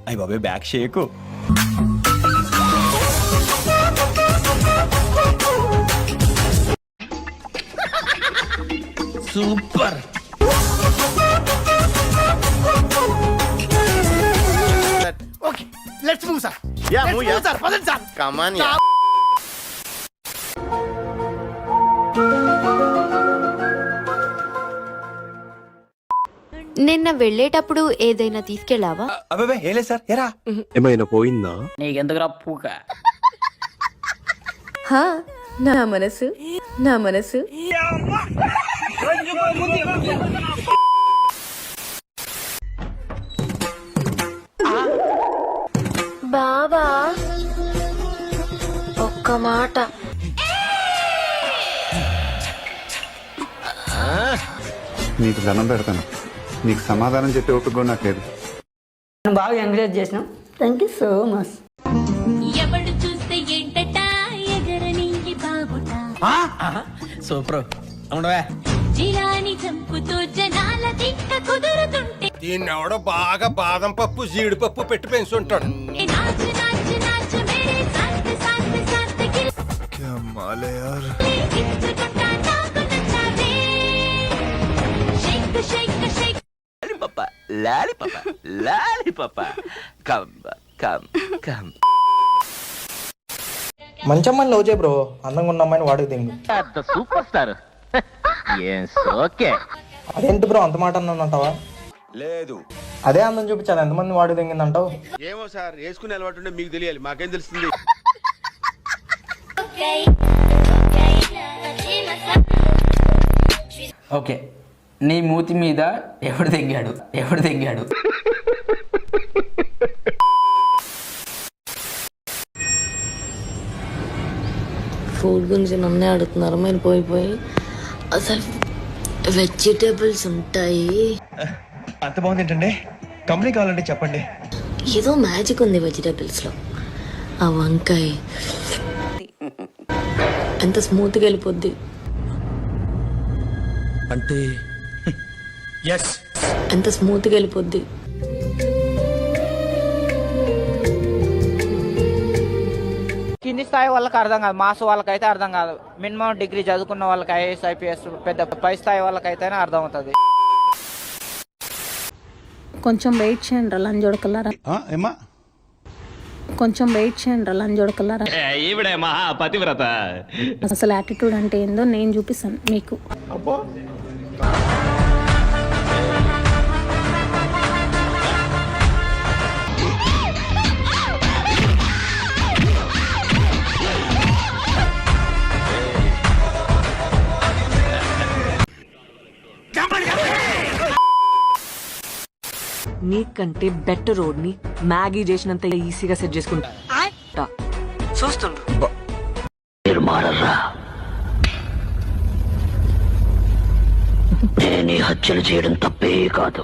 అయ్య బాబాయ్ బ్యాక్ షేకు. Super. Okay let's move sir. Yeah, move, yeah. Sir పదండి సార్. Come on, yeah. నిన్న వెళ్ళేటప్పుడు ఏదైనా తీసుకెళ్ళావా? అబ్బాయి ఏలే సార్ ఎరా. ఏమైనా పోయిందా? నీకెందుకురా పూక? హా, నా మనసు నా మనసు. బావా ఒక్క మాట. నీకు దండం పెడతాను. నీకు సమాధానం చెప్పే ఓపిక కూడా నాకు లేదు. బాగా ఎంకరేజ్ చేసినావు. Thank you so much. ఎవడు చూస్తే ఏంటట ఎగరని బాబుట. సూపర్ ఉండవే. జిలాని చంపుతూ జనాల తిక్క కుదురుతుంటే దీన్ని ఎవడో బాగా బాదం పప్పు జీడిపప్పు పెట్టి పెంచుంటాడు. నాచు నాచు నాచు మేరే సాత్ సాత్ సాత్ గిల్ గిచ్చుకుంటా నాకు నచ్చావే. Shake shake shake lollipop come. మంచి అమ్మాయిని లవ్ చేయ బ్రో. అందంగా ఉన్న అమ్మాయిని వాడికి దింగు. Super star. ఓకే. అదేంటి బ్రో అంత మాట అన్నానంటావా? లేదు అదే అందం చూపించాలి. ఎంతమంది వాడికి దింగిందంటావు? ఏమో సార్, వేసుకునే అలవాటు ఉంటే మీకు తెలియాలి, మాకేం తెలుస్తుంది. ఓకే, నీ మూతి మీద ఎవడు తెంగాడు? ఫుడ్ గురించి నన్నే అడుగుతున్నారు మీరు పోయి. అసలు వెజిటేబుల్స్ ఉంటాయి. అంత బాగుంది ఏంటండి? కంపెనీ కావాలంటే చెప్పండి. ఏదో మ్యాజిక్ ఉంది వెజిటేబుల్స్ లో. ఆ వంకాయ ఎంత స్మూత్గా వెళ్ళిపోద్ది అంటే ఎంత స్మూత్గా వెళ్ళిపోద్ది. కింది స్థాయి వాళ్ళకి అర్థం కాదు, మాస్ వాళ్ళకైతే అర్థం కాదు. మినిమం డిగ్రీ చదువుకున్న వాళ్ళకి ఐఏఎస్ ఐపీఎస్ పెద్ద పై స్థాయి వాళ్ళకైతేనే అర్థం అవుతుంది. కొంచెం వెయిట్ చేయండి లంజోడకల్లారా. కొంచెం వెయిట్ చేయండి లంజోడకల్లారా. ఈవిడే మహా పతివ్రత. అసలు యాటిట్యూడ్ అంటే ఏందో నేను చూపిస్తాను మీకు. నీకంటే బెటర్ రోడ్ ని మ్యాగీ చేసినంత ఈజీగా సెట్ చేసుకుంటా. చూస్తుండ్రు మీరు మారర్రా. నేను హత్యలు చేయడం తప్పే కాదు.